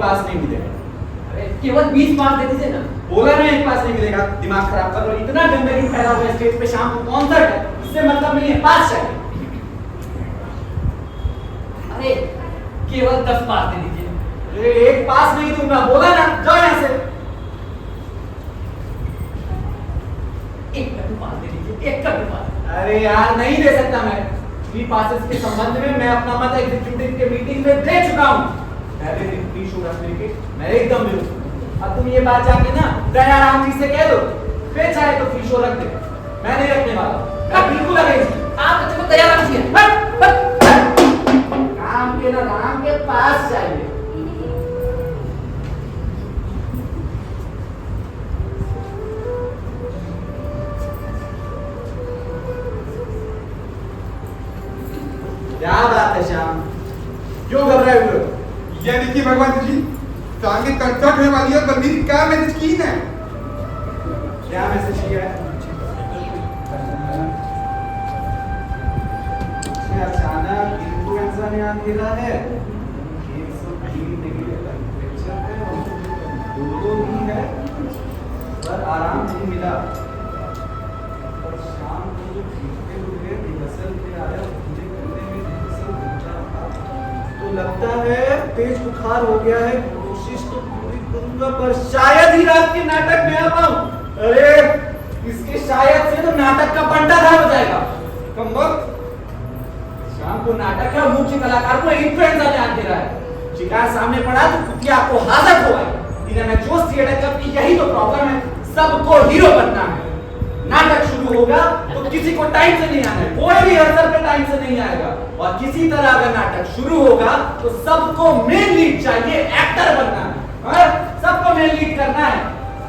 पास नहीं मिलेगा। अरे केवल 20 मार्क्स दे दीजिए ना। बोला ना एक पास नहीं मिलेगा, दिमाग खराब कर रहे हो। इतना गंदगी फैला हुआ है स्टेज पे, शाम को कॉन्सर्ट है, इससे मतलब नहीं है, पास चाहिए। अरे केवल 10 मार्क्स दे दीजिए। अरे एक पास नहीं दूंगा, बोला ना, जाओ यहाँ से। एक का भी पास दे दीजिए, एक का भी पास। अरे यार नहीं दे सकता मैं। फ्री पासेस के संबंध में मैं अपना मत एग्जीक्यूटिव के मीटिंग में दे चुका हूँ। फ्री शो रखने के मैं एकदम विरोध। अब तुम ये बात जाके ना दयाराम जी से कह दो, फिर चाहे तो फ्री शो रख दे, मैं नहीं रखने वाला। बिल्कुल अगेंस्ट। आप बच्चे को दयाराम जी है। काम के ना राम के पास चाहिए। क्या बात है श्याम, क्यों घबराए हुए हो? ये देखिए भगवान जी, आगे कंसर्ट होने वाली है, बंदी ने क्या मैसेज की है? क्या मैसेज किया है? अचानक इन्फ्लुएंजा ने अंधेरा है, 103 डिग्री टेम्परेचर है, दो ही है, पर आराम नहीं मिला। और शाम को जो खींचते हुए रिहर्सल पे आया, मुझे करने में रिहर्सल घंटा था, तो लगता है तेज बुखार हो गया है। कोशिश तो पूरी करूंगा, पर शायद ही रात के नाटक में आ पाऊं। अरे इसके शायद से तो नाटक का बंटाधार हो जाएगा। कम वक्त शाम को नाटक है और मुख्य कलाकार को इन्फ्लुएंजा ने अंधेरा है। शिकार सामने पड़ा तो कुतिया आपको हाजत हो गई। इन्हें जोश थिएटर क्लब की यही तो प्रॉब्लम है, सबको हीरो बनना है। नाटक शुरू होगा तो किसी को टाइम से नहीं आना है, कोई भी रिहर्सल पे टाइम से नहीं आएगा। और किसी तरह अगर नाटक शुरू होगा तो सबको मेन लीड चाहिए, एक्टर बनना है, सबको मेन लीड करना है।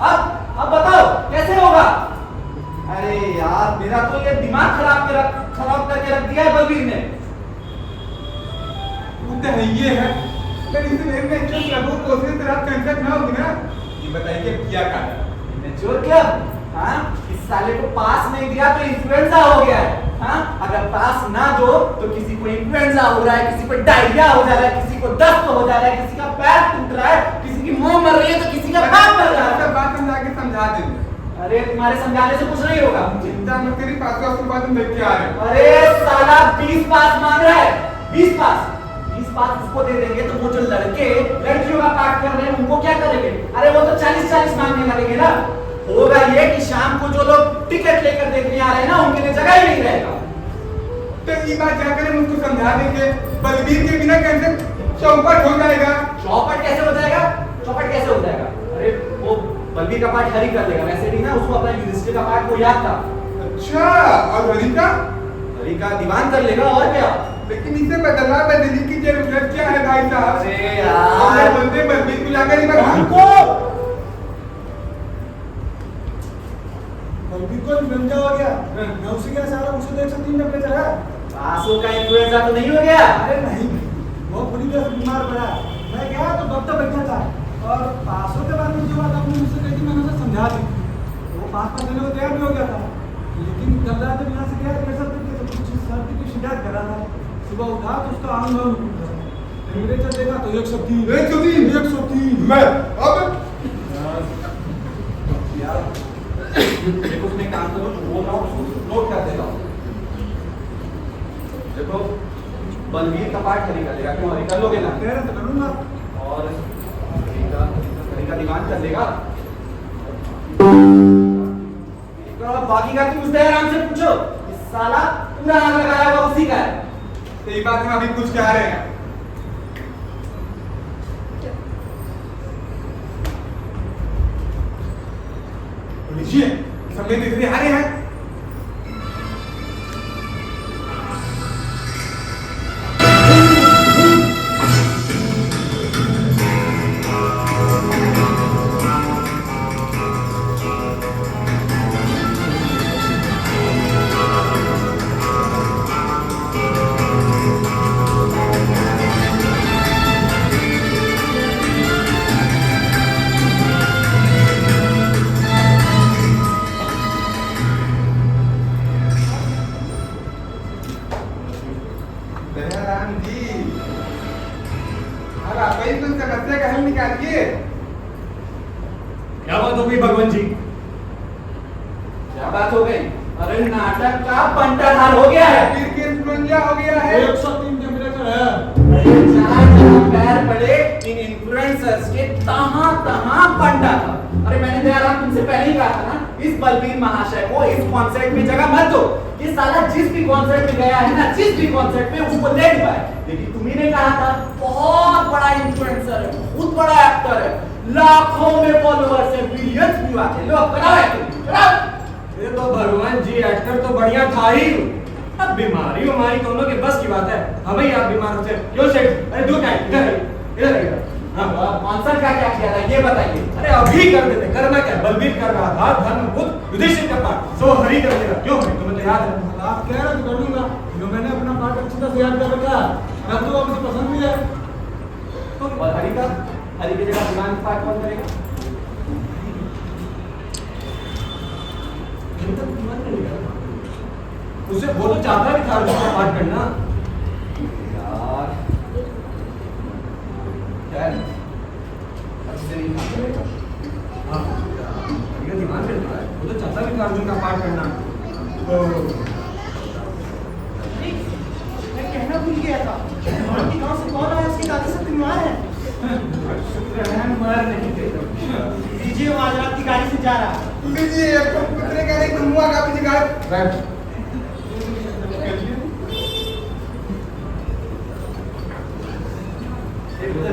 अब बताओ कैसे होगा? अरे यार मेरा तो ये दिमाग खराब करके रख दिया है बलबीर ने। वो तो है ये है, लेकिन इसे मेरे में इंटरेस्ट लगो तो उसी तरह कंसर्ट ना होगी ना। ये बताइए क्या कारण है? जोर क्या? हाँ, इस साले को पास नहीं दिया तो इन्फ्लुएंजा हो गया है। हाँ, अगर पास ना दो तो किसी को इन्फ्लुएंजा हो रहा है, किसी को डायरिया हो जा रहा है, किसी को दस्त हो जा रहा है, किसी का पैर टूट रहा है, किसी की मुंह मर रही है तो किसी का बाप मर रहा है। बात समझा के समझा देंगे। अरे तुम्हारे समझाने से कुछ नहीं होगा। चिंता मत करिए, पास का उसके बाद हम देख के आ रहे हैं। अरे साला 20 पास मांग रहा है, 20 पास उसको दे देंगे तो वो जो लड़के लड़कियों का पाठ कर रहे हैं उनको क्या करेंगे? अरे वो तो 40-40 मांगने लगेंगे ना। होगा ये कि शाम को जो लोग टिकट लेकर देखने आ रहे हैं ना, उनके लिए जगह ही नहीं रहेगा। तो ये बात जाकर हम उनको समझा देंगे, बलबीर के बिना कैसे चौपट हो जाएगा। चौपट कैसे हो जाएगा? चौपट कैसे हो जाएगा? अरे वो बलबीर का पाठ हरी कर लेगा, वैसे भी ना उसको अपना युधिष्ठिर का पाठ वो याद था। अच्छा, और हरी का दीवान कर लेगा और क्या। लेकिन इसे बदलने की जरूरत क्या है भाई साहब? अरे यार बोलते बलबीर को लाकर हमको बलबीर को इन्फ्लुएंजा हो गया, मैं उसे क्या सारा उसे देख सकती हूँ अपने तरह। आंसू का इन्फ्लुएंजा तो नहीं हो गया? अरे नहीं, वो पूरी तरह से बीमार पड़ा। मैं गया तो डॉक्टर बैठा था और पासों के बारे में जो बात आपने मुझसे कही थी मैंने उसे समझा दी। पास में देने को तैयार भी हो गया था, लेकिन कल रात जब यहाँ से गया कैसा तो कुछ सर्दी की शिकायत कर रहा था। सुबह उठा तो उसका आंग टेम्परेचर देखा तो 103 103 मैं अब यार देखो उसने काम करो जो बोल रहा हूँ उसको नोट कर देता हूँ। देखो बलवीर का पाठ हरी कर लेगा, क्यों हरी कर लोगे ना? कह रहे तो करूँगा। और हरी का दीवान कर लेगा। बाकी का तुम उससे आराम से पूछो, इस साला पूरा आग लगाया हुआ उसी का है। तो एक बात हम अभी कुछ कह रहे हैं। तो लीजिए सब में इतने हारे हैं। दयाराम जी, अब आप ही कुछ समस्या का हल निकालिए। क्या बात हो गई भगवान जी? क्या बात हो गई? अरे नाटक का पंटाधार हो गया है। पीर के इन्फ्लुएंजा हो गया है। 103 टेम्परेचर है। जहाँ जहाँ पैर पड़े इन इन्फ्लुएंसर्स के तहाँ तहाँ पंटा था। अरे मैंने दयाराम तुमसे पहले ही कहा था ना, इस बलबीर महाशय को इस कॉन्सर्ट में जगह मत दो। ये साला जिस भी कॉन्सर्ट में गया है ना, जिस भी कॉन्सर्ट में उसको ले पाए। लेकिन तुम्ही ने कहा था बहुत बड़ा इन्फ्लुएंसर है, बहुत बड़ा एक्टर है, लाखों में फॉलोअर्स है, मिलियंस व्यू आते हैं। लो कराओ एक्टिंग कराओ। ये तो भगवान जी एक्टर तो बढ़िया था ही। अब बीमारी हमारी दोनों के बस की बात है। हमें ही आप बीमार होते हैं क्यों सेठ? अरे दूर टाइम इधर इधर। हाँ कॉन्सर्ट का क्या किया था ये बताइए। अरे अभी कर देते, करना क्या? बलबीर कर रहा था धर्मपुत्र युधिष्ठिर का पाठ, सो हरि कर देगा। क्यों हरि? तुम्हें तो याद है। आप कह रहे तो कर लूंगा, जो मैंने अपना पाठ अच्छी तरह से याद कर रखा है। अब तो मुझे पसंद भी है। और हरि का, हरि की जगह दिवान का पाठ कौन करेगा? उसे वो तो चाहता भी था अर्जुन का पाठ करना। यार क्या है? अच्छे से नहीं काम करेगा। हाँ, ये दिमाग में था। वो तो चाहता भी था अर्जुन का पाठ करना। तो मैं कहना भूल गया था, आपके गांव से कौन आया? उसकी दादी से बीमार है। शुक्र है मर नहीं थे। दीजिए, वो आज रात की गाड़ी से जा रहा है। लीजिए अब तुम कुतरे कह रहे तुम मुआ का पीछे गायब।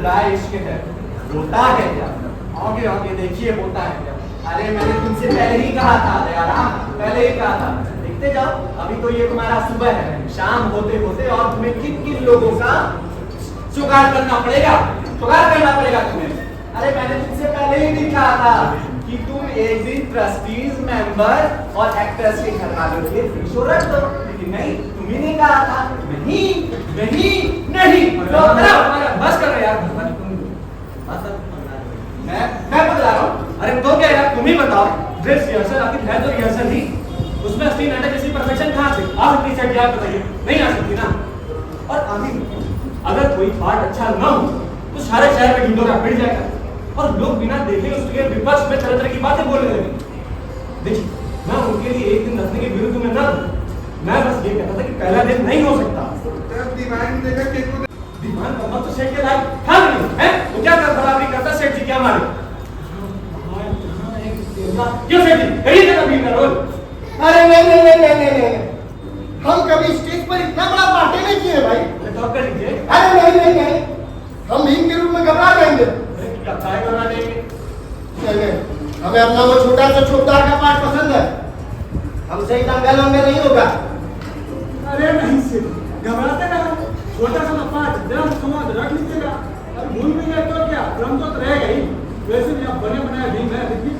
राय इश्क है, होता है क्या? आगे आगे देखिए होता है क्या। अरे मैंने तुमसे पहले ही कहा था दयाराम, पहले ही कहा था। देखते जाओ, अभी तो ये तुम्हारा सुबह है, शाम होते होते और तुम्हें किन किन लोगों का जुगाड़ करना पड़ेगा, जुगाड़ करना पड़ेगा तुम्हें। अरे मैंने तुमसे पहले ही नहीं कहा था कि तुम एक दिन ट्रस्टीज मेंबर और एक्टर्स के घर वालों के लिए फ्री शो रख दो, लेकिन नहीं, तुम्ही ने कहा था नहीं नहीं नहीं। तो बस कर रहे यार। मैं बता रहा हूँ। अरे तो क्या यार, तुम ही बताओ। ड्रेस रिहर्सल आखिर है तो रिहर्सल ही, उसमें असली नाटक जैसी परफेक्शन कहाँ से आ सकती? सेट क्या बताइए, नहीं आ सकती ना। और आखिर अगर कोई पार्ट अच्छा ना हो तो सारे शहर में ढूंढोगा, मिल जाएगा। और लोग बिना देखे उसके विपक्ष में तरह तरह की बातें बोलने लगे। देखिए, मैं उनके लिए एक दिन रखने के विरुद्ध में ना, मैं बस ये कहता था कि पहला दिन नहीं हो सकता। तब दीवान देखा केक को दीवान करना तो सेठ के लायक था नहीं है। तो क्या कर बराबरी करता सेठ जी? क्या मारे? क्यों सेठ जी कहिए ना कभी का रोल? अरे नहीं, हम कभी स्टेज पर इतना बड़ा पार्टी नहीं किए भाई। तो आप कर लीजिए। अरे नहीं, हम भीम के रूप में घबरा जाएंगे। क्या काय करना देंगे? नहीं, हमें अपना वो छोटा सा छोटा का पार्ट पसंद है, हमसे इतना गलम में नहीं होगा। अरे नहीं से घबराते ना, छोटा सा पाठ क्रम समाज रख लीजिएगा। अब भूल भी गए तो क्या, क्रम तो रहेगा ही। वैसे भी आप बने बनाए भीम है। देखिए,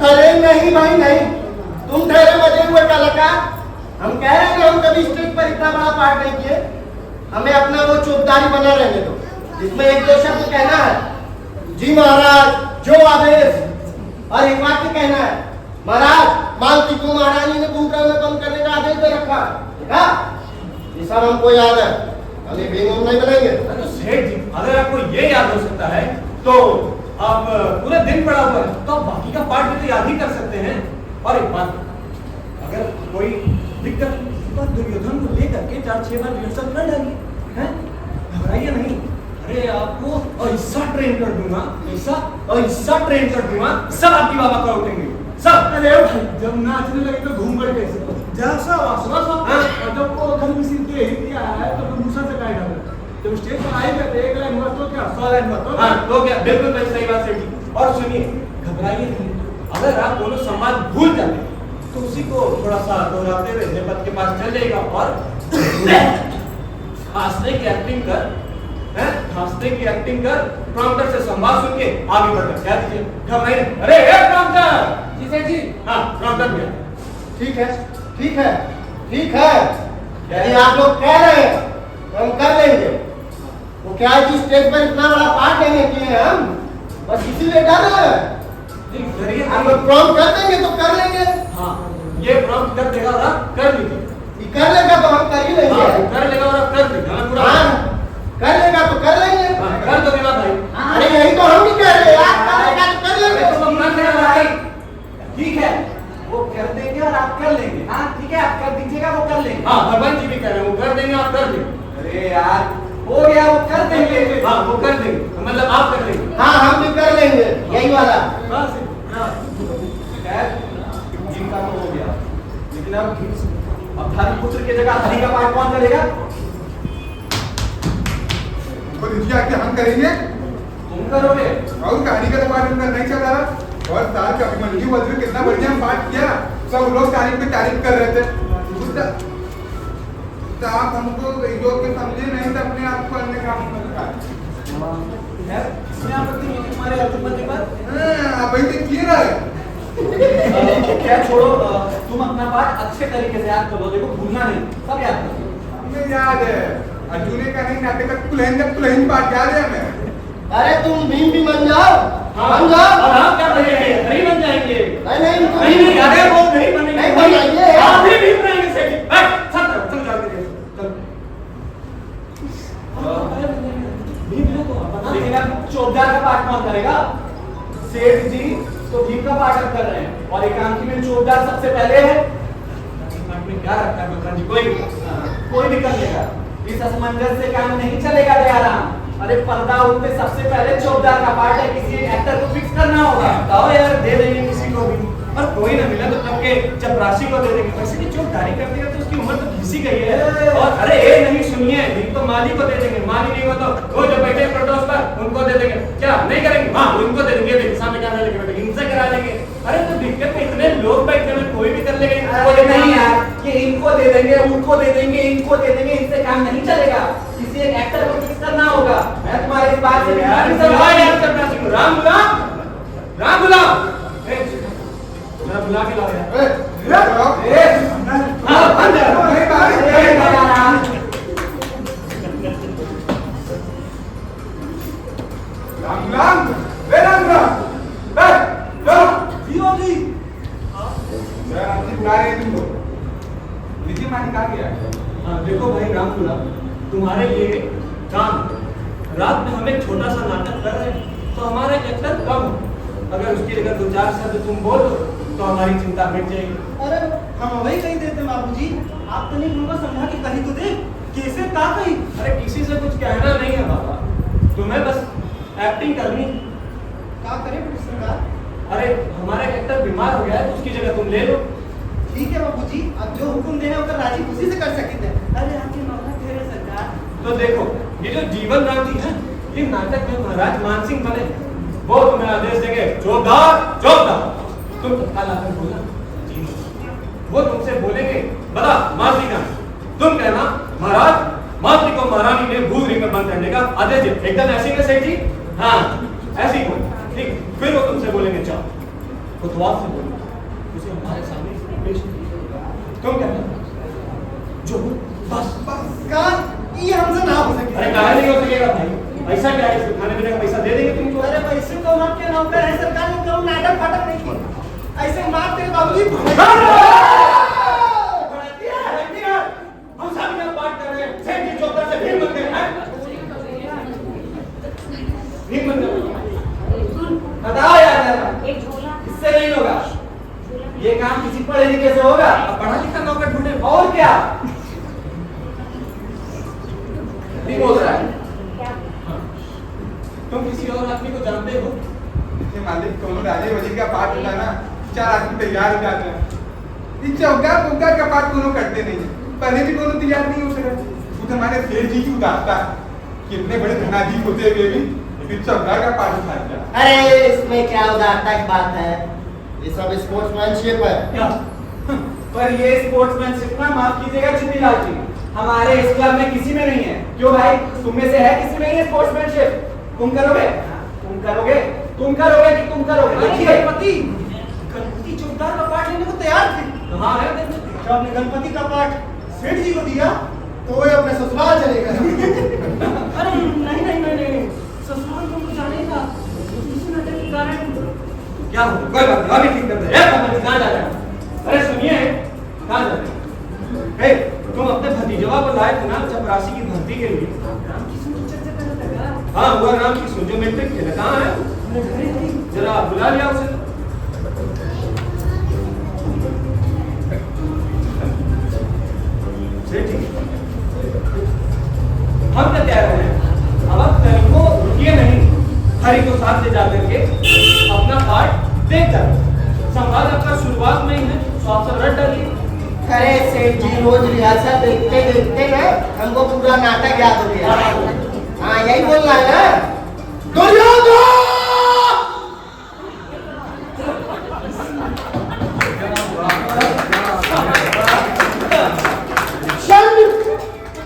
अरे नहीं भाई नहीं, तुम ठहरे बजे हुए कलाकार। हम कह रहे हैं कि हम कभी स्टेज पर इतना बड़ा पार्ट नहीं किए, हमें अपना वो चौकदारी बना रहने दो, जिसमें एक दो शब्द कहना है, जी महाराज जो आदेश, और एक वाक्य कहना है, महाराज मालती को महारानी ने बूकरा में बंद करने का आदेश दे रखा देखा, ये सब हमको याद है, अभी बेगम नहीं बनाएंगे। अरे सेठ जी, अगर आपको ये याद हो सकता है तो आप पूरे दिन पड़ा हुआ है तो आप बाकी का पार्ट भी तो याद ही कर सकते हैं। और एक बात, अगर कोई दिक्कत तो दुर्योधन को लेकर के 4-6 बार रिहर्सल कर डालिए, हैं? घबराइए नहीं। अरे आपको ऐसा ट्रेन कर दूंगा, ऐसा ट्रेन कर दूंगा, सब आपकी बाबा का उठेंगे सब। अरे भाई जब नाचने लगे तो घूम गए कैसे? जैसा वासना सब और जब वो घर में सिर्फ दे ही दिया है तो प्रमोशन से काय डाले। जब स्टेज पर आई गए एक लाइन हुआ तो क्या 100 लाइन हुआ तो हाँ तो क्या, बिल्कुल भाई सही बात सेठ जी। और सुनिए, घबराइए नहीं, अगर आप दोनों संवाद भूल जाते हैं तो उसी को थोड़ा सा दोहराते हुए नेपथ के पास चल जाएगा और हंसने की एक्टिंग कर, हैं? हंसने की एक्टिंग कर, प्रॉम्प्टर से संवाद सुन के आगे बढ़कर क्या दीजिए, घबराइए। अरे ए प्रॉम्प्टर जी सेठ जी। हाँ प्रॉम्प्टर भैया, ठीक है, ठीक है, ठीक है, यदि आप लोग कह रहे हैं तो हम कर लेंगे। वो क्या है कि स्टेज पर इतना बड़ा पार्ट लेने किए हैं हम, बस इसीलिए डर रहे हैं। डरिए हम लोग प्रॉम्प्ट कर देंगे तो कर लेंगे। हाँ ये प्रॉम्प्ट कर देगा और आप कर लीजिए। ये कर लेगा तो हम कर ही लेंगे। हाँ वो कर लेगा और आप कर देंगे। हाँ पूरा हाँ, कर लेगा तो कर लेंगे। हाँ, कर दो मेरा भाई। अरे यही तो हम भी कह रहे हैं, आप कर लेगा तो कर लेंगे। तो हम कर देगा भाई। ठीक है, वो कर देंगे और आप कर लेंगे। हाँ ठीक है, आप कर दीजिएगा, वो कर लेंगे। हाँ भगवान जी भी कह रहे हैं वो कर देंगे, आप कर देंगे। अरे यार हो गया, वो कर देंगे। हाँ वो कर देंगे, मतलब आप कर देंगे। हाँ हम भी कर लेंगे, यही वाला। खैर भीम का तो हो गया, लेकिन अब धर्मपुत्र की जगह हरि का पाठ कौन करेगा? तो दीजिए कि हम करेंगे तुम करोगे। और कहानी का तो पाठ उनका नहीं चल रहा। और साल का अभिमन्यु वज्र कितना बढ़िया हम पाठ किया, सब लोग तारीफ पे तारीफ कर रहे थे। तो आप हमको योग के समझे नहीं तो अपने आप को अन्य काम में लगा। खैर इसमें आपत्ति नहीं है तुम्हारे अर्जुन पर। आप वही तो किए रहे। क्या छोड़ो, तुम अपना पाठ अच्छे तरीके से याद कर लो, देखो भूलना नहीं, सब याद कर लो। हमें याद है अर्जुन का नहीं नाटक का कुलहीन पाठ याद है हमें। अरे तुम भीम भी बन जाओ, हाँ, बन जाओ। और आप क्या बनेंगे? हरी बन जाएंगे। नहीं नहीं अरे वो नहीं बनेंगे। नहीं बनेंगे। आप भी भीम रहेंगे सेठ जी। बैठ, चल जाओ चल। भीम है तो बना। लेकिन अब चौबदार का पाठ कौन करेगा? सेठ जी तो भीम का पाठ अब कर रहे हैं और एकांकी में चौबदार सबसे पहले है। में क्या रखा है भगवान जी? कोई भी कर लेगा, इस असमंजस से काम नहीं चलेगा दयाराम। अरे पर्दा उठते सबसे पहले चौबदार का पार्ट है, किसी एक्टर को फिक्स करना होगा। बताओ यार, दे देंगे किसी को भी, और कोई ना मिला तो तब के चपरासी को दे देंगे। वैसे भी चौबदारी करते करते उसकी उम्र तो घिसी गई है। और अरे ये नहीं सुनिए, नहीं तो माली को दे देंगे, माली नहीं हो तो वो जो बैठे प्रदोष पर उनको दे देंगे। क्या नहीं करेंगे? हाँ उनको दे देंगे, देखिए सामने क्या लेंगे, इनसे करा लेंगे। अरे तो दिक्कत है, इतने लोग बैठे हुए, कोई भी कर लेगा। अरे नहीं यार, ये इनको दे देंगे, उनको दे देंगे, इनको दे देंगे, इनसे काम नहीं चलेगा। किसी एक एक्टर को फिक्स करना होगा। मैं तुम्हारी इस बात से राम गुलाम, राम गुलाम, मेरा बुला के लाओ यार। हाँ अंदर। राम हाँ देखो भाई राम गुलाम, तुम्हारे लिए काम, रात में हम एक छोटा सा नाटक कर रहे हैं तो हमारा एक एक्टर कम हो। अगर उसकी जगह 2-4 शब्द तुम बोल दो तो हमारी चिंता मिट जाएगी। अरे हम वही कही देते बाबूजी, आप तो नहीं हमको समझा के कही तो दे, कैसे का कही? अरे किसी से कुछ कहना नहीं है बाबा, तुम्हें बस एक्टिंग करनी। क्या करे पुलिस सरकार? अरे हमारा एक एक्टर बीमार हो गया है तो उसकी जगह तुम ले लो। ठीक है बाबूजी, अब जो हुक्म देना होगा राजी खुशी से कर सकते हैं। अरे आपकी मौका तेरे सरकार। तो देखो ये जो जीवन राम जी है, ये नाटक में महाराज मानसिंह बने, वो तुम्हें आदेश देंगे जोरदार जोरदार, तुम तत्काल आकर बोलना जी। वो तुमसे बोलेंगे बता मातृ का, तुम कहना महाराज मातृ को महारानी ने भूरी में बंद करने का आदेश दिया। एकदम ऐसे ही सेठ जी? हाँ ऐसे ही बोल, ठीक। फिर वो तुमसे बोलेंगे जाओ, कोतवाल से बोलो, उसे हमारे सामने पेश कीजिए। तुम कहना जो बस का ये हमसे ना हो सके। अरे काहे नहीं हो सकेगा भाई, ऐसा क्या है, इसको खाने पीने का पैसा दे देंगे तुमको। अरे पैसे तो हम आपके नौकर है सरकार, ने कहो नाटक फाटक नहीं किया। ऐसे मार तेरे बाबूजी हम सब यहाँ बात कर रहे हैं सेठ जी चौधरी से भीम बन गए हैं भीम बन गए बताओ यार जरा, एक झोला इससे नहीं होगा ये काम किसी पढ़े लिखे से होगा। अब पढ़ा लिखा नौकर ढूंढे और क्या नहीं बोल रहा है क्या तुम किसी और आदमी को जानते हो ये मालिक दोनों राजे वजीर का पाठ होता है ना, 4 आदमी तैयार हो जाते हैं। ये चौका पुक्का का पाठ दोनों करते नहीं है, पहले भी दोनों तैयार नहीं हो सके। खुद हमारे सेठ जी की उदारता है कि इतने बड़े धनाधीश होते हुए भी फिर चौका का पाठ उठाया। अरे इसमें क्या उदारता की बात है, ये सब स्पोर्ट्समैनशिप है। क्या पर ये स्पोर्ट्समैनशिप ना, माफ कीजिएगा चिट्टीलाल जी, हमारे इस क्लब में किसी में नहीं है। क्यों भाई, तुम में से है किसी में ये स्पोर्ट्समैनशिप? तुम करोगे तुम करोगे तुम करोगे कि तुम करोगे? देखिए गणपति चौधरी का पाठ लेने को तैयार थे कहाँ है जब आपने गणपति का पाठ सेठ जी को दिया तो वो अपने ससुराल चले गए। अरे नहीं नहीं नहीं नहीं ससुराल तुमको जानेगा इसी नाटक के कारण क्या हो कोई बात नहीं अभी ठीक कर दे कहाँ जा रहे हैं? अरे सुनिए कहाँ जा रहे हैं? तुम अपने भतीजवा को लाए थे ना चपरासी की भर्ती के लिए। हाँ हुआ नाम की सुन जो मैट्रिक थे कहाँ है? जरा बुला लिया उसे। हम क्या कह रहे हैं, अब आप कल को रुकिए नहीं, हरि को साथ ले जाकर के अपना पाठ देख जाए। संवाद आपका शुरुआत में ही है तो आप सब रट डालिए। अरे सेठ जी रोज रिहर्सल देखते देखते ना हमको पूरा नाटक याद हो गया। हाँ यही बोलना है ना, दुर्योधन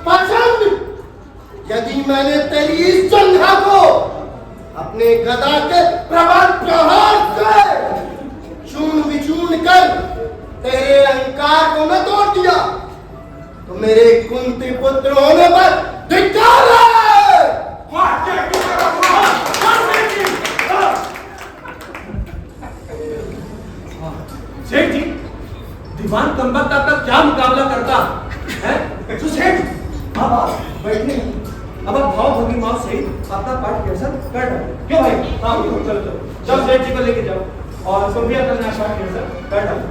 पसंद। यदि मैंने तेरी इस जंघा को अपने गदा के प्रबल प्रहार से चूर्ण विचूर्ण कर तेरे अहंकार को न तोड़ दिया तो मेरे कुंती पुत्र होने पर धिक्कार है। सेठ जी दीवान कम्बख्त आपका क्या मुकाबला करता है? तो सेठ आप बैठिए, अब आप भाव भगी माओ सही अपना पाठ कैसा कर डालो। क्यों भाई? हाँ चलो चलो चलो सेठ जी को लेके जाओ और तुम भी अपना पाठ कैसा कर डालो।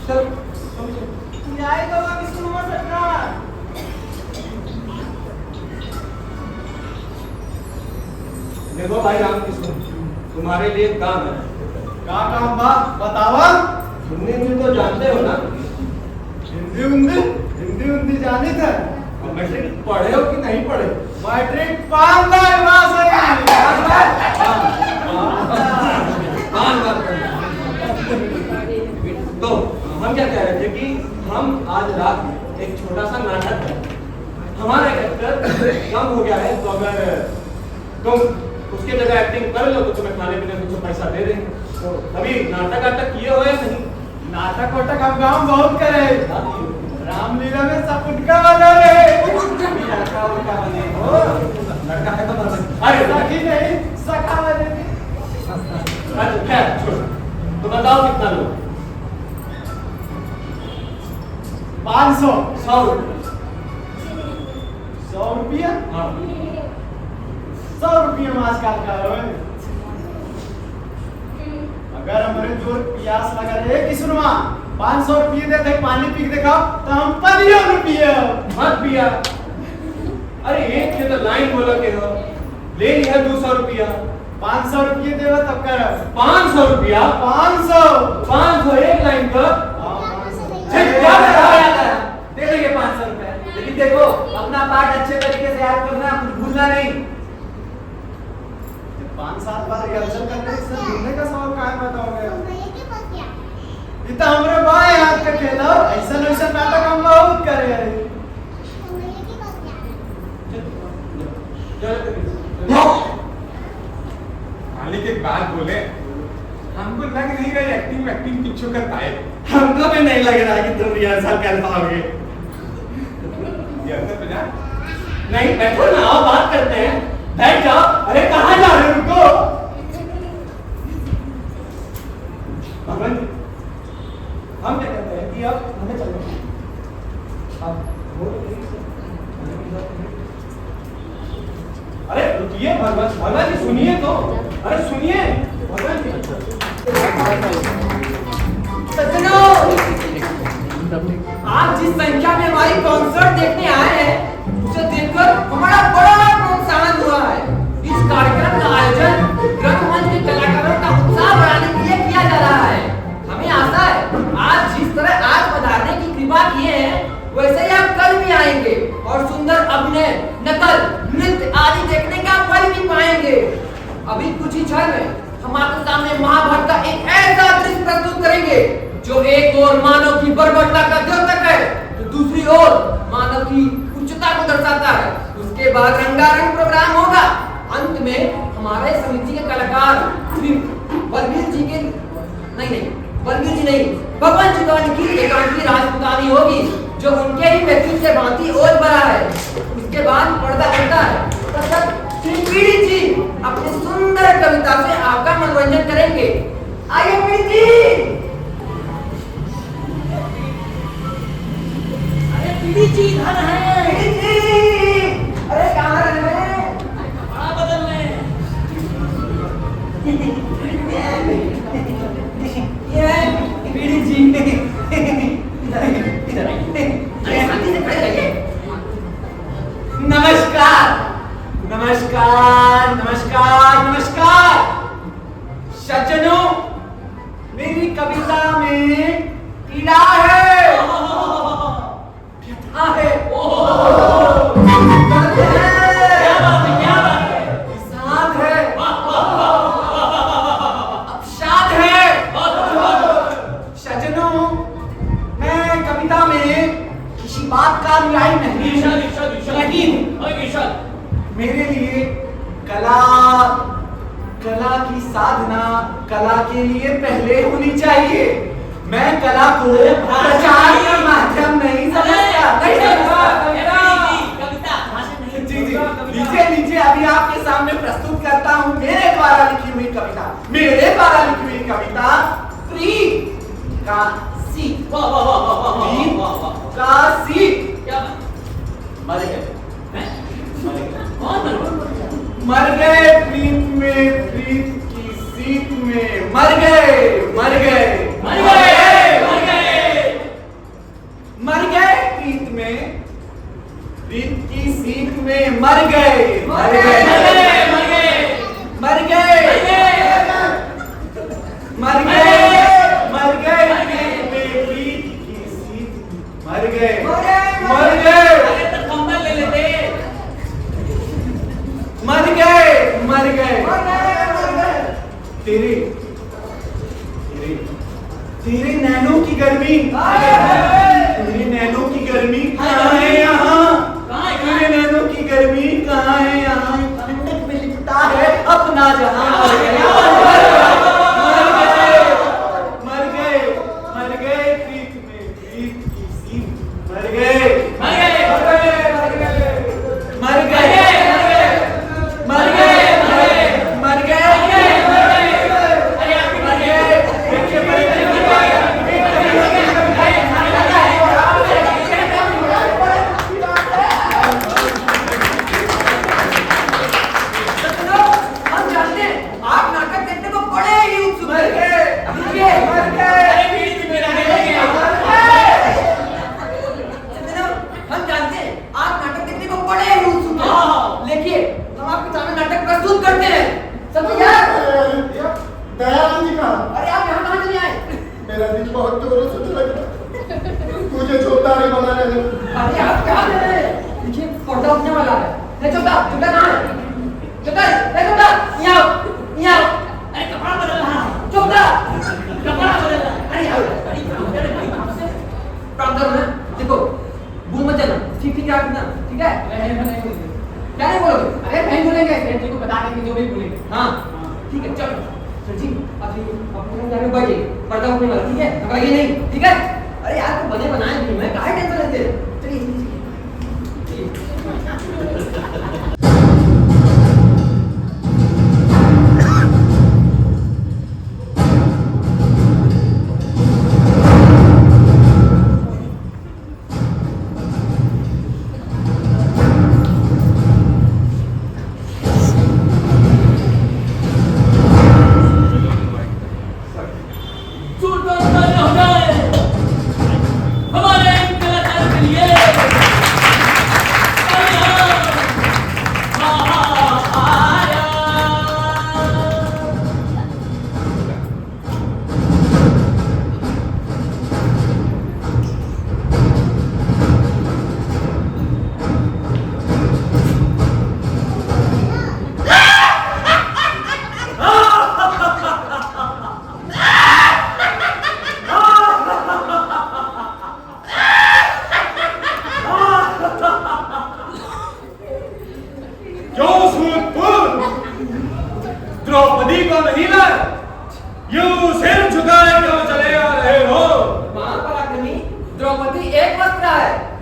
चल देखो भाई रामकृष्ण तुम्हारे लिए काम है। क्या काम बा बतावा? हिंदी में तो जानते हो ना? हिंदी हिंदी जानी था। और मैट्रिक पढ़े हो कि नहीं पढ़े? मैट्रिक पास है तो हम क्या कह रहे थे कि हम आज रात एक छोटा सा नाटक है, हमारा एक्टर कम हो गया है तो अगर तुम उसके जगह एक्टिंग कर लो तो तुम्हें खाने पीने कुछ पैसा दे देंगे। तो अभी नाटक आटक किए हो या नहीं? नाटक वाटक हम गाँव बहुत करे, रामलीला में सपुटका बना रहे, लड़का उड़का बने हो, लड़का है तो बस अरे सखी नहीं सखा बने। अच्छा खैर छोड़ो, तो बताओ कितना लो? 500 100 रुपये। 100 रुपया? हाँ 100 रुपया में आजकल का है। अगर हमारे जोर प्यास लगा रहे कि सुनवा 500 रुपये दे दे पानी पी के देखा तो हम 15 रुपये मत पिया। अरे एक के तो लाइन बोलो के हो ले लिया 200 रुपया। 500 रुपये देव तब कर 500 रुपया 500 एक लाइन का ठीक क्या दे देंगे 500 रुपए, लेकिन देखो अपना पाठ अच्छे तरीके से याद करना, कुछ भूलना नहीं। 5 साल बाद रिहर्सल करने से भूलने का सवाल कहाँ बताओगे? ये तो हमरे बाएं हाथ का खेल है, ऐसा वैसा नाटक हम बहुत करे हैं। मालिक एक बात बोले, हमको लग नहीं रही एक्टिंग पीछे करता है। हमको भी नहीं लग रहा कि तुम रिहर्सल कर पाओगे। रिहर्सल पे जा। नहीं बैठो ना, आओ बात करते हैं। बैठ जाओ। अरे कहाँ जा रहे हो? रुको भगवान जी, हम क्या कहते हैं कि अब हमें चलना है। अब वो अरे रुकिए भगवान जी सुनिए तो, अरे सुनिए भगवान जी। सज्जनों, आज जिस संख्या में हमारी कॉन्सर्ट देखने आए हैं, उसे देखकर हमारा बड़ा प्रोत्साहन हुआ है। इस कार्यक्रम का आयोजन रंगमंच के कलाकारों का उत्साह बढ़ाने के लिए किया जा रहा है। हमें आशा है आज जिस तरह आज पधारने की कृपा किए हैं, वैसे ही आप कल भी आएंगे और सुंदर अभिनय, नकल, नृत्य आदि देखने का फल भी पाएंगे। अभी कुछ ही क्षण में हम आपके सामने महाभारत का एक ऐसा दृश्य प्रस्तुत करेंगे जो एक ओर मानव की बर्बरता का द्योतक है, तो दूसरी ओर मानव की उच्चता को दर्शाता है। उसके बाद रंगारंग प्रोग्राम होगा। अंत में हमारे समिति के कलाकार श्री बलबीर जी के बलबीर जी नहीं, भगवान जी का लिखित एकांकी राजपुतानी होगी, जो उनके ही व्यक्तित्व से भांति ओज भरा है। उसके बाद पर्दा बनता है, तब तक श्री पीड़ी जी अपनी सुंदर कविता से आपका मनोरंजन करेंगे। आइए पीड़ी जी। अरे पीड़ी जी इधर है। पीड़ी जी, अरे कहाँ रहे? कपड़ा बदल रहे हैं। ये पीड़ी जी इधर आइए। अरे शांति से खड़े रहिए। नमस्कार नमस्कार नमस्कार नमस्कार। सज्जनों, मेरी कविता में पीड़ा है, व्यथा है, दर्द है, क्या बात है? विषाद है, अवसाद है। सज्जनों, मैं कविता में किसी बात का अनुयायी नहीं हूँ। मेरे लिए कला की साधना कला के लिए पहले होनी चाहिए। मैं कला को प्रचार का माध्यम नहीं समझता। जी जी, लीजिए अभी आपके सामने प्रस्तुत करता हूँ मेरे द्वारा लिखी हुई कविता। प्रीत का सीत। मर गए प्रीत में, प्रीत की सीत में मर गए प्रीत में, प्रीत की सीत में मर गए प्रीत की सीत मर गए। मर गए। तेरे नैनों की गर्मी, कहाँ है यहाँ? तेरे नैनों की गर्मी कहाँ है यहाँ? ठंडक में लिपटा है अपना जहां। मर गए प्रीत में, प्रीत की सीत मर गए।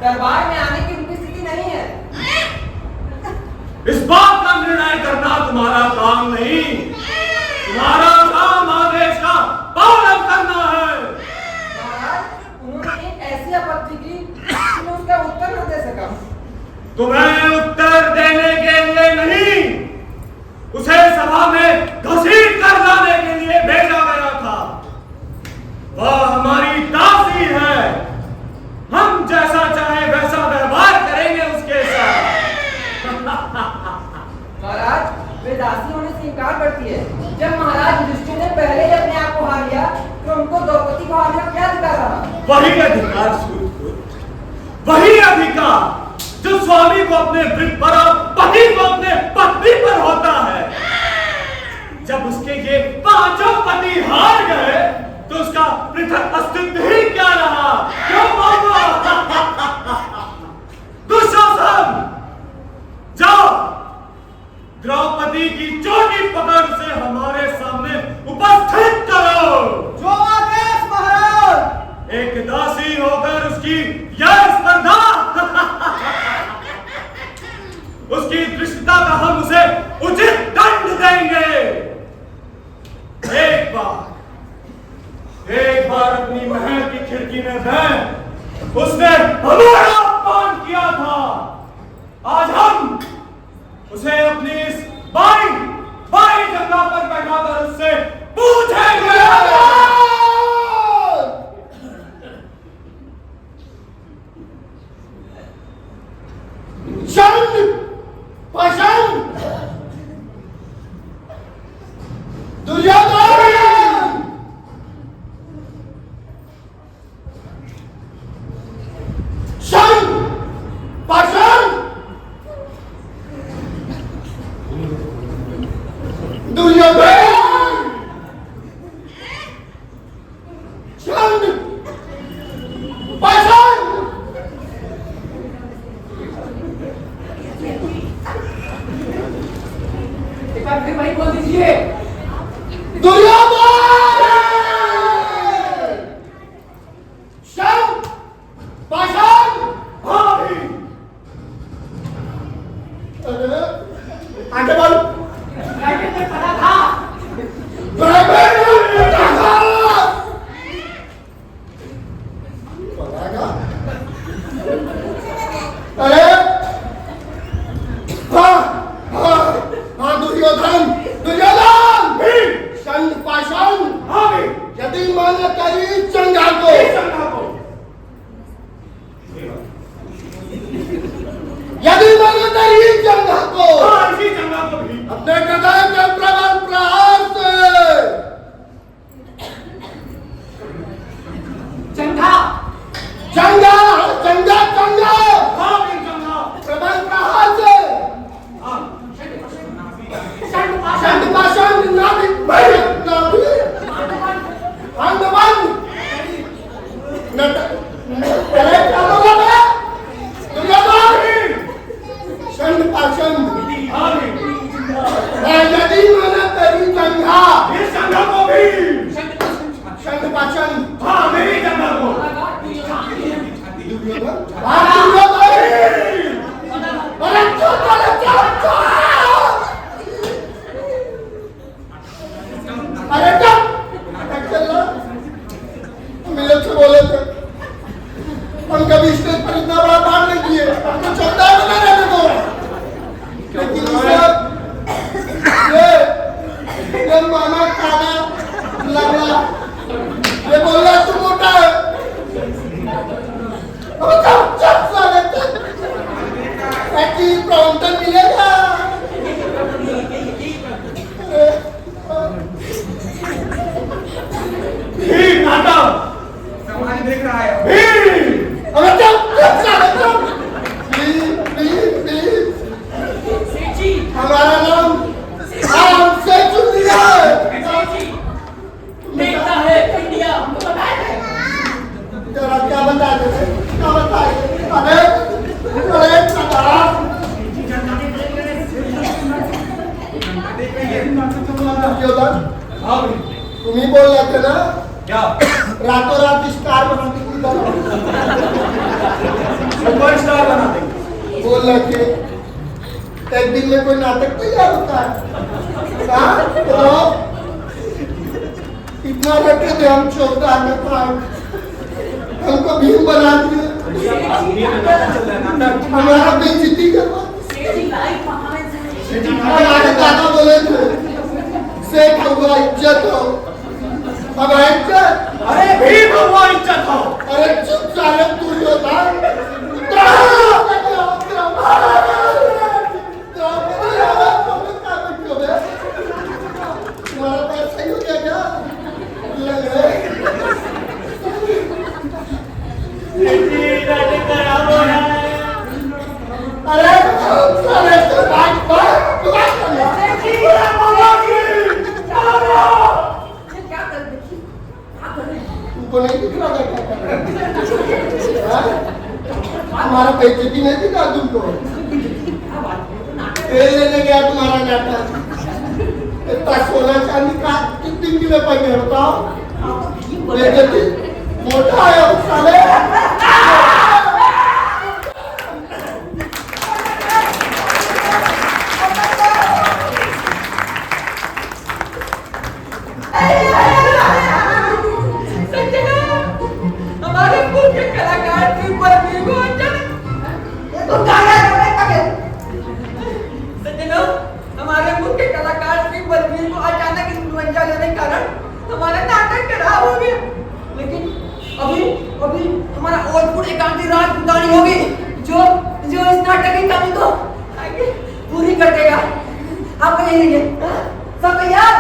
दरबार में आने की उनकी स्थिति नहीं है। इस बात का निर्णय करना तुम्हारा काम नहीं, तुम्हारा काम आदेश का पालन करना है। महाराज, उन्होंने एक ऐसी आपत्ति की कि मैं उसका उत्तर न दे सका। तुम्हें उत्तर देने के लिए नहीं, उसे सभा में घसीट कर लाने के लिए भेजा गया था। वह हमारी दासी है, हम जैसा चाहे वैसा व्यवहार करेंगे उसके साथ। महाराज, वे दासी होने से इनकार करती है। जब महाराज युधिष्ठिर ने पहले ही अपने आप को हार लिया, तो उनको द्रौपदी को हारने का क्या अधिकार रहा? वही अधिकार वही अधिकार जो स्वामी को अपने वृत्त पर और पति को अपने पत्नी पर होता है। जब उसके ये पांचों पति हार गए तो उसका पृथक अस्तित्व ही क्या रहा? क्यों मामा? दुशासन, जाओ द्रौपदी की चोटी पकड़ से हमारे सामने उपस्थित करो। जो आदेश महाराज। एक दासी होकर उसकी यह स्पर्धा, उसकी दृष्टता का हम उसे उचित दंड देंगे। एक बार अपनी महल की खिड़की में बैठ उसने हमारा अपमान किया था। आज हम उसे अपनी इस बाई जगह पर बैठाकर उससे पूछेंगे। चंद पाषाण दुर्योधन चंद पाषाण दुर्योधन चंद पाषाण फिर वही बोल दीजिए। दुर्योधन शंख पाषाण। हाँ भी अरे आगे बढ़। ब्रैकेट में पढ़ा था। ब्रैकेट में पढ़ा था। पढ़ागा? अरे हाँ दुर्योधन शंख पाषाण। हाँ भी यदि मन करी चंगा को यदि मन करी चंगा को इसी चंगा को भी अपने हृदय के प्रबल प्रहार से चंगा चंगा चंगा चंगा हाँ भी चंगा प्रबल प्रहार से शंख पाषाण नाभिक अंडमान अरे क्या बोला मैं? दुर्योधन शंख पाषाण हाँ भी यदि मन करी चंगा इस चंगा को भी शंख पाषाण हाँ मेरी चंगा को अरे अरे मिले थे बोले थे हम कभी स्टेज पर इतना बड़ा पाठ नहीं किए, हमको चलता है ना रहने दो। लेकिन ये माना खाना लगना ये बोलना तू मोटा है। अब चुप साले ऐसी प्रॉम्प्टर मिलेगा। भीड़ नाटक समाज देख रहा है। भीड़ अबे चुप साले चुप। प्लीज सेठ जी, हमारा नाम आराम से चुन लिया है। सेठ जी, देखता है इंडिया हमको बताया है। तेरा क्या बता दे? क्या बताए? अरे सदा योदन हाँ भी तुम ही बोल रहे थे ना क्या रातों रात स्टार बनाने की दवा सुपर स्टार बना देंगे। बोल रहे थे एक दिन में कोई नाटक तैयार होता है। हाँ तो इतना रखे थे हम चौथा में था हमको भीम बना दिए। हमारा बेइज्जती करवा हमारे दादा बोले थे सेठ हुआ इज्जत हो। अब इज्जत अरे भीम हुआ इज्जत हो। अरे चुप साले तू जो था तुम्हारा पैर सही हो गया क्या लग रहा है अरे साले तो बात पर तुमको नहीं दिख रहा क्या कर रहा है? हमारा बेइज्जती नहीं दिखा तुमको लेने गया तुम्हारा नाटक इतना सोना चांदी का कितनी किलो पहने बताओ बेइज्जती मोटा है उस साले हमारे मुख्य कलाकार ट्रिपल बी को सज्जनों, हमारे मुख्य कलाकार ट्रिपल बी को अचानक इन्फ्लुएंजा लेने के कारण हमारा नाटक खराब हो गया। लेकिन अभी हमारा आउटपुट एकांती राजपुतानी होगी जो इस नाटक की कमी को आगे पूरी कर देगा। आप कहिए सब तैयार?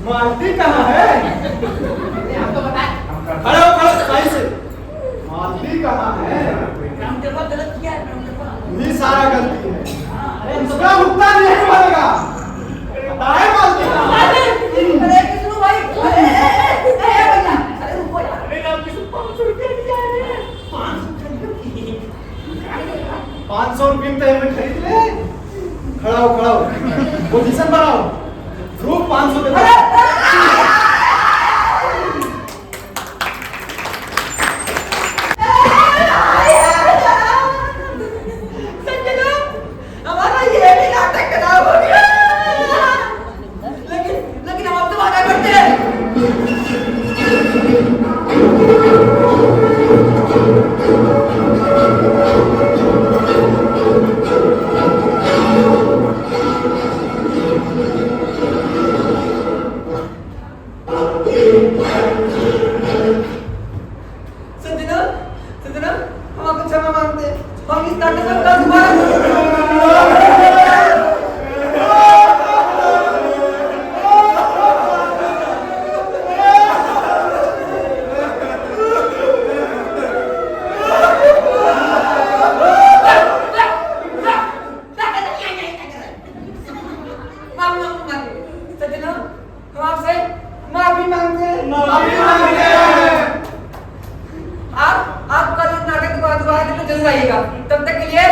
मालती कहाँ है? आपको बताएं। खड़े हो सही से। मालती कहाँ है? गलत किया है। ये सारा गलती है। इसका भुगतान नहीं बनेगा। बताए मालती कहाँ है? अरे किशनु भाई, अरे भैया, अरे रुको यार। अरे आप किशनु 500 रुपया दिया है। 500 रुपये में हमें खरीद ले। खड़ा हो पोजीशन बनाओ। ग्रुप 500 के हमारा ये भी नाटक खराब हो गया। लेकिन हम आपसे वादा करते हैं। क्षमा मांगते हैं। हम इस नाटक का दोबारा सज्जनों, हम आपसे माफी मांगते हैं। आप कल इस नाटक के बाद दोबारा जरूर आइएगा। तब तक के लिए